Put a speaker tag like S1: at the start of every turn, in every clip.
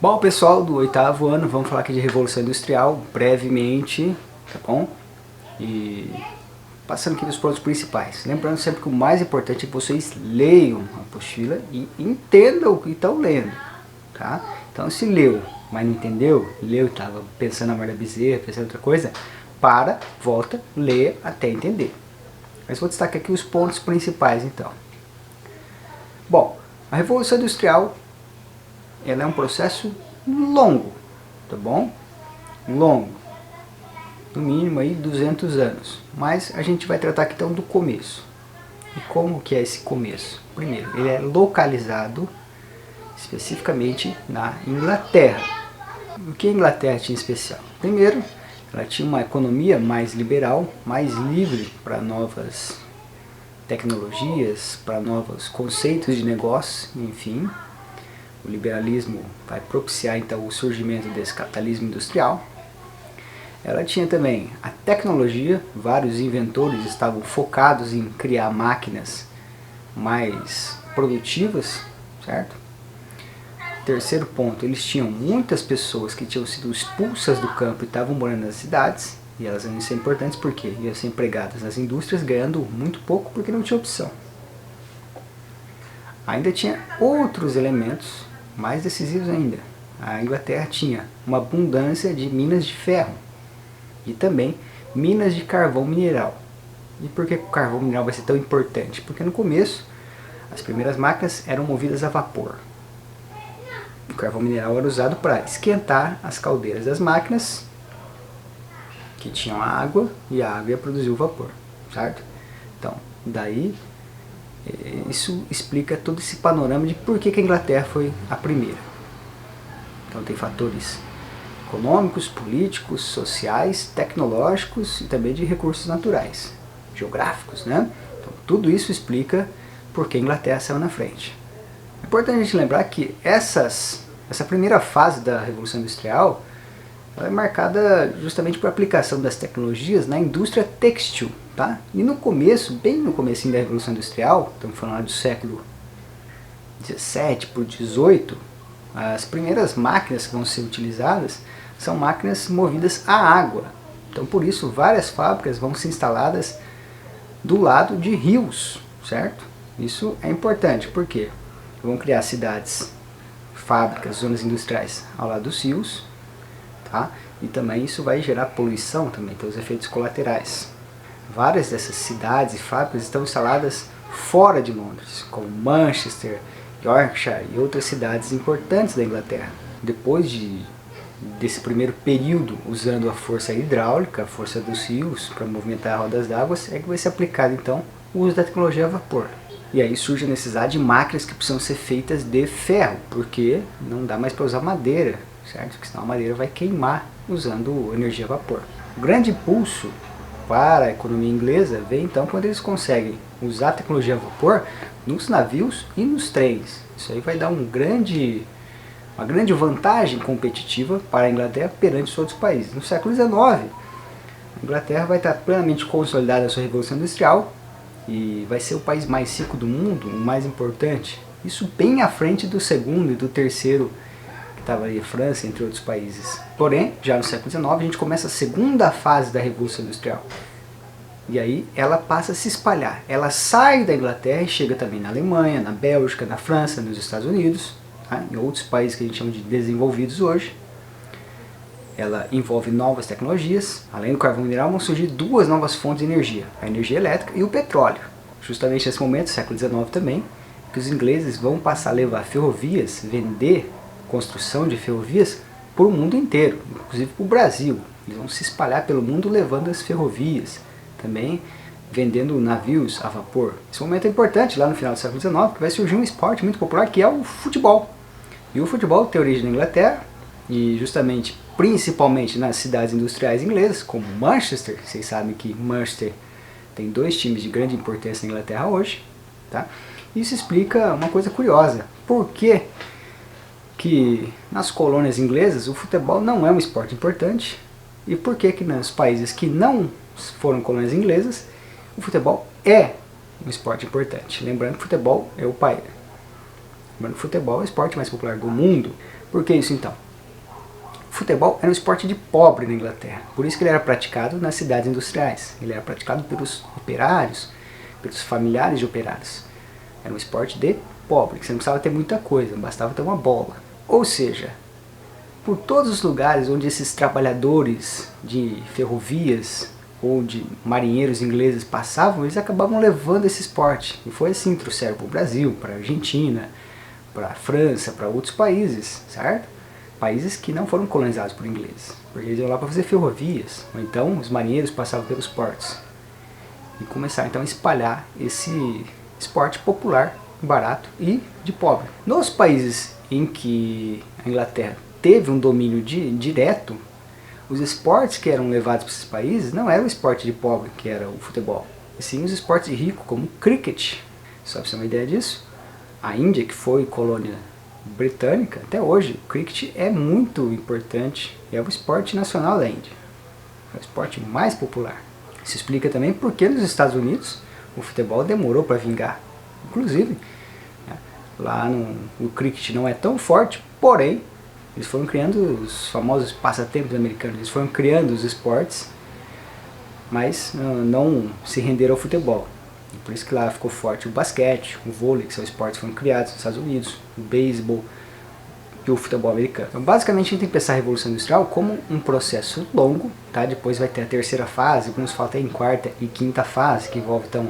S1: Bom, pessoal do 8º ano, vamos falar aqui de Revolução Industrial, brevemente, tá bom? E passando aqui nos pontos principais. Lembrando sempre que o mais importante é que vocês leiam a apostila e entendam o que estão lendo, tá? Então se leu, mas não entendeu, leu e estava pensando na Marda Bezerra, pensando em outra coisa, para, volta, lê até entender. Mas vou destacar aqui os pontos principais então. Bom, a Revolução Industrial ela é um processo longo, tá bom? Longo, no mínimo aí 200 anos. Mas a gente vai tratar aqui então do começo. E como que é esse começo? Primeiro, ele é localizado especificamente na Inglaterra. O que a Inglaterra tinha em especial? Primeiro, ela tinha uma economia mais liberal, mais livre para novas tecnologias, para novos conceitos de negócio, enfim. O liberalismo vai propiciar então o surgimento desse capitalismo industrial. Ela tinha também a tecnologia, vários inventores estavam focados em criar máquinas mais produtivas, certo? Terceiro ponto, eles tinham muitas pessoas que tinham sido expulsas do campo e estavam morando nas cidades, e elas iam ser importantes porque iam ser empregadas nas indústrias ganhando muito pouco porque não tinha opção. Ainda tinha outros elementos mais decisivos ainda. A Inglaterra tinha uma abundância de minas de ferro e também minas de carvão mineral. E por que o carvão mineral vai ser tão importante? Porque no começo as primeiras máquinas eram movidas a vapor. O carvão mineral era usado para esquentar as caldeiras das máquinas que tinham água e a água ia produzir o vapor, certo? Então, daí isso explica todo esse panorama de por que a Inglaterra foi a primeira. Então tem fatores econômicos, políticos, sociais, tecnológicos e também de recursos naturais, geográficos, né? Então tudo isso explica por que a Inglaterra saiu na frente. É importante a gente lembrar que essa primeira fase da Revolução Industrial ela é marcada justamente por aplicação das tecnologias na indústria têxtil, tá? E no começo, bem no comecinho da Revolução Industrial, estamos falando lá do século 17 por 18, as primeiras máquinas que vão ser utilizadas são máquinas movidas a água. Então por isso várias fábricas vão ser instaladas do lado de rios, certo? Isso é importante, porque vão criar cidades, fábricas, zonas industriais ao lado dos rios, tá? E também isso vai gerar poluição também, tem os efeitos colaterais. Várias dessas cidades e fábricas estão instaladas fora de Londres, como Manchester, Yorkshire e outras cidades importantes da Inglaterra. Depois desse primeiro período usando a força hidráulica, a força dos rios para movimentar rodas d'água, é que vai ser aplicado então o uso da tecnologia a vapor. E aí surge a necessidade de máquinas que precisam ser feitas de ferro, porque não dá mais para usar madeira, certo? Porque senão a madeira vai queimar usando energia a vapor. O grande impulso para a economia inglesa vem então quando eles conseguem usar a tecnologia a vapor nos navios e nos trens. Isso aí vai dar uma grande vantagem competitiva para a Inglaterra perante os outros países. No século XIX, a Inglaterra vai estar plenamente consolidada a sua Revolução Industrial e vai ser o país mais rico do mundo, o mais importante. Isso bem à frente do segundo e do terceiro, que estava aí a França, entre outros países. Porém, já no século XIX, a gente começa a segunda fase da Revolução Industrial. E aí ela passa a se espalhar. Ela sai da Inglaterra e chega também na Alemanha, na Bélgica, na França, nos Estados Unidos, tá? Em outros países que a gente chama de desenvolvidos hoje. Ela envolve novas tecnologias. Além do carvão mineral, vão surgir duas novas fontes de energia, a energia elétrica e o petróleo. Justamente nesse momento, século XIX também, que os ingleses vão passar a levar ferrovias, vender construção de ferrovias para o mundo inteiro, inclusive para o Brasil. Eles vão se espalhar pelo mundo levando as ferrovias, também vendendo navios a vapor. Esse momento é importante lá no final do século XIX, porque vai surgir um esporte muito popular que é o futebol. E o futebol tem origem na Inglaterra, e justamente, principalmente nas cidades industriais inglesas, como Manchester. Vocês sabem que Manchester tem dois times de grande importância na Inglaterra hoje, tá? Isso explica uma coisa curiosa. Por que nas colônias inglesas o futebol não é um esporte importante? E por que nos países que não foram colônias inglesas, o futebol é um esporte importante? Lembrando que o futebol é O futebol é o esporte mais popular do mundo. Por que isso então? O futebol era um esporte de pobre na Inglaterra, por isso que ele era praticado nas cidades industriais. Ele era praticado pelos operários, pelos familiares de operários. Era um esporte de pobre, que você não precisava ter muita coisa, bastava ter uma bola. Ou seja, por todos os lugares onde esses trabalhadores de ferrovias ou de marinheiros ingleses passavam, eles acabavam levando esse esporte. E foi assim, trouxeram para o Brasil, para a Argentina, para a França, para outros países, certo? Países que não foram colonizados por ingleses, porque eles iam lá para fazer ferrovias, ou então os marinheiros passavam pelos portos. E começaram então a espalhar esse esporte popular, barato e de pobre. Nos países em que a Inglaterra teve um domínio direto, os esportes que eram levados para esses países não eram o esporte de pobre, que era o futebol, e sim os esportes de rico, como o cricket. Só para você ter uma ideia disso, a Índia, que foi colônia britânica, até hoje o cricket é muito importante, é o esporte nacional da Índia, é o esporte mais popular. Isso explica também porque nos Estados Unidos o futebol demorou para vingar. Inclusive, lá o cricket não é tão forte, porém eles foram criando os famosos passatempos americanos, eles foram criando os esportes, mas não se renderam ao futebol. Por isso que lá ficou forte o basquete, o vôlei, que são esportes que foram criados nos Estados Unidos, o beisebol e o futebol americano. Então, basicamente, a gente tem que pensar a Revolução Industrial como um processo longo, tá? Depois vai ter a terceira fase, alguns falam até em quarta e quinta fase, que envolve então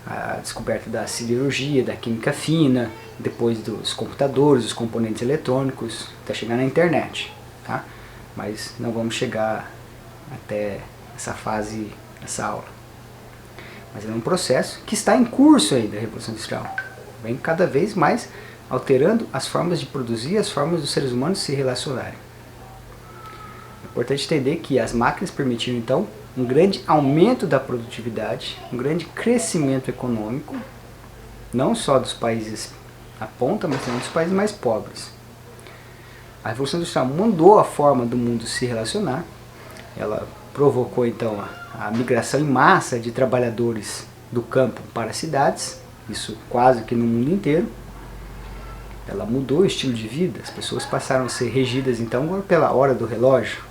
S1: a descoberta da siderurgia, da química fina, depois dos computadores, dos componentes eletrônicos, até chegar na internet, tá? Mas não vamos chegar até essa fase, essa aula. Mas é um processo que está em curso ainda, a Revolução Industrial. Vem cada vez mais alterando as formas de produzir, as formas dos seres humanos se relacionarem. É importante entender que as máquinas permitiram então um grande aumento da produtividade, um grande crescimento econômico, não só dos países à ponta, mas também dos países mais pobres. A Revolução Industrial mudou a forma do mundo se relacionar, ela provocou então a migração em massa de trabalhadores do campo para as cidades, isso quase que no mundo inteiro. Ela mudou o estilo de vida, as pessoas passaram a ser regidas então pela hora do relógio.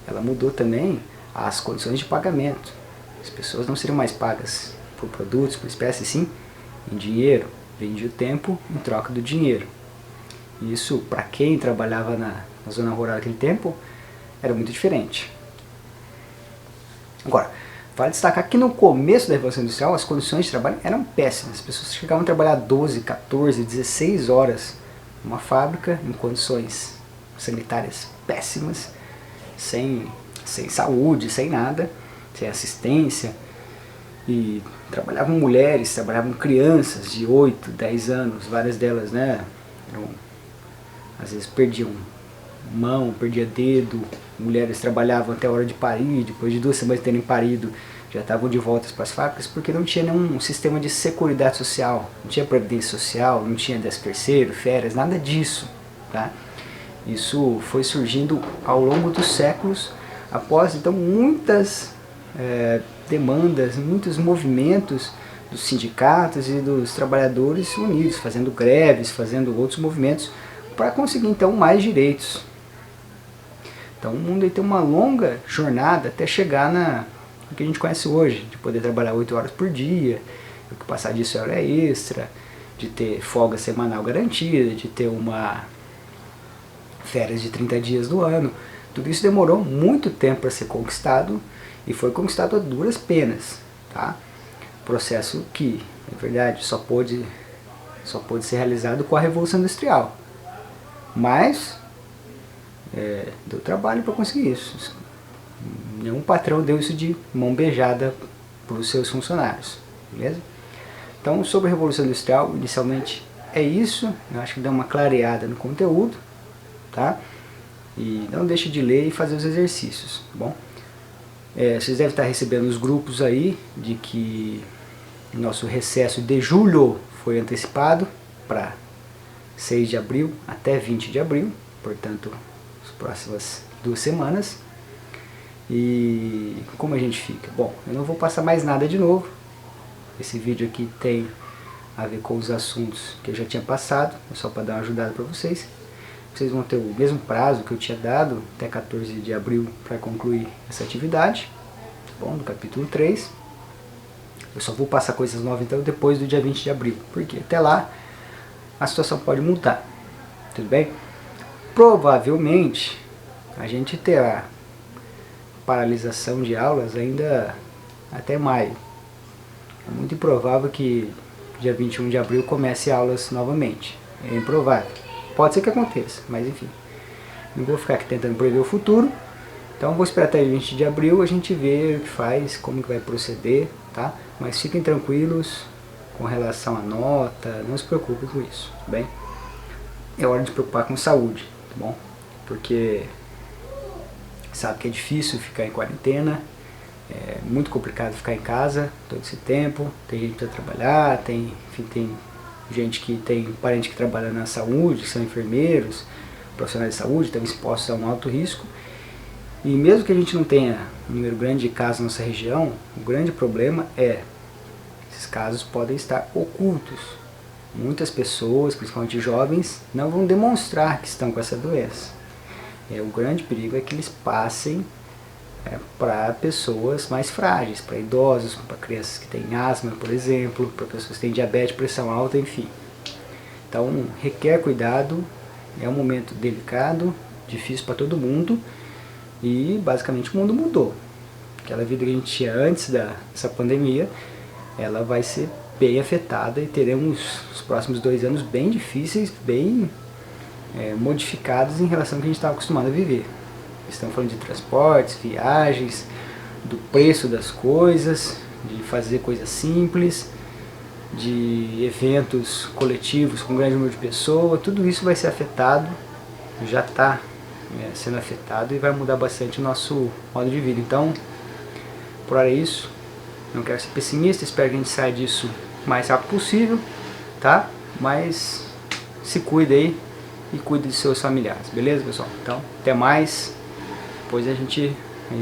S1: Ela mudou também as condições de pagamento. As pessoas não seriam mais pagas por produtos, por espécie, sim, em dinheiro. Vendia o tempo em troca do dinheiro. E isso, para quem trabalhava na zona rural naquele tempo, era muito diferente. Agora, vale destacar que no começo da Revolução Industrial as condições de trabalho eram péssimas. As pessoas chegavam a trabalhar 12, 14, 16 horas numa fábrica em condições sanitárias péssimas, sem saúde, sem nada, sem assistência. E trabalhavam mulheres, trabalhavam crianças de 8, 10 anos, várias delas, né, às vezes perdiam mão, perdia dedo. Mulheres trabalhavam até a hora de parir, depois de 2 semanas de terem parido, já estavam de volta para as fábricas, porque não tinha nenhum sistema de seguridade social, não tinha previdência social, não tinha 13º, férias, nada disso, tá? Isso foi surgindo ao longo dos séculos, após então muitas demandas, muitos movimentos dos sindicatos e dos trabalhadores unidos, fazendo greves, fazendo outros movimentos, para conseguir então mais direitos. Então o mundo aí tem uma longa jornada até chegar no que a gente conhece hoje, de poder trabalhar 8 horas por dia, o que passar disso é hora extra, de ter folga semanal garantida, de ter uma férias de 30 dias do ano. Tudo isso demorou muito tempo para ser conquistado e foi conquistado a duras penas, tá? Processo que, na verdade, só pôde ser realizado com a Revolução Industrial. Mas deu trabalho para conseguir isso. Nenhum patrão deu isso de mão beijada para os seus funcionários, beleza? Então, sobre a Revolução Industrial, inicialmente é isso. Eu acho que dá uma clareada no conteúdo, tá? E não deixe de ler e fazer os exercícios, tá bom? Vocês devem estar recebendo os grupos aí de que nosso recesso de julho foi antecipado para 6 de abril até 20 de abril, portanto, as próximas 2 semanas. E como a gente fica? Bom, eu não vou passar mais nada de novo. Esse vídeo aqui tem a ver com os assuntos que eu já tinha passado, só para dar uma ajudada para vocês. Vocês vão ter o mesmo prazo que eu tinha dado, até 14 de abril, para concluir essa atividade, tá bom? Do capítulo 3. Eu só vou passar coisas novas então depois do dia 20 de abril, porque até lá a situação pode mudar, tudo bem? Provavelmente a gente terá paralisação de aulas ainda até maio. É muito improvável que dia 21 de abril comece aulas novamente. É improvável. Pode ser que aconteça, mas enfim. Não vou ficar aqui tentando prever o futuro. Então vou esperar até 20 de abril, a gente vê o que faz, como que vai proceder, tá? Mas fiquem tranquilos com relação à nota, não se preocupem com isso, tá bem? É hora de se preocupar com saúde, tá bom? Porque sabe que é difícil ficar em quarentena, é muito complicado ficar em casa todo esse tempo, tem gente que precisa trabalhar, tem gente que tem parente que trabalha na saúde, que são enfermeiros, profissionais de saúde, estão expostos a um alto risco. E mesmo que a gente não tenha um número grande de casos na nossa região, o grande problema é esses casos podem estar ocultos. Muitas pessoas, principalmente jovens, não vão demonstrar que estão com essa doença. O grande perigo é que eles passem para pessoas mais frágeis, para idosos, para crianças que têm asma, por exemplo, para pessoas que têm diabetes, pressão alta, enfim. Então requer cuidado, é um momento delicado, difícil para todo mundo e basicamente o mundo mudou. Aquela vida que a gente tinha antes dessa pandemia, ela vai ser bem afetada e teremos os próximos 2 anos bem difíceis, bem modificados em relação ao que a gente estava acostumado a viver. Estamos falando de transportes, viagens, do preço das coisas, de fazer coisas simples, de eventos coletivos com um grande número de pessoas, tudo isso vai ser afetado, já está sendo afetado e vai mudar bastante o nosso modo de vida. Então, por hora é isso, não quero ser pessimista, espero que a gente saia disso o mais rápido possível, tá? Mas se cuide aí e cuide de seus familiares, beleza, pessoal? Então, até mais. Depois a gente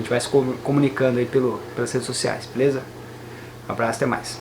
S1: vai se comunicando aí pelas redes sociais, beleza? Um abraço, até mais.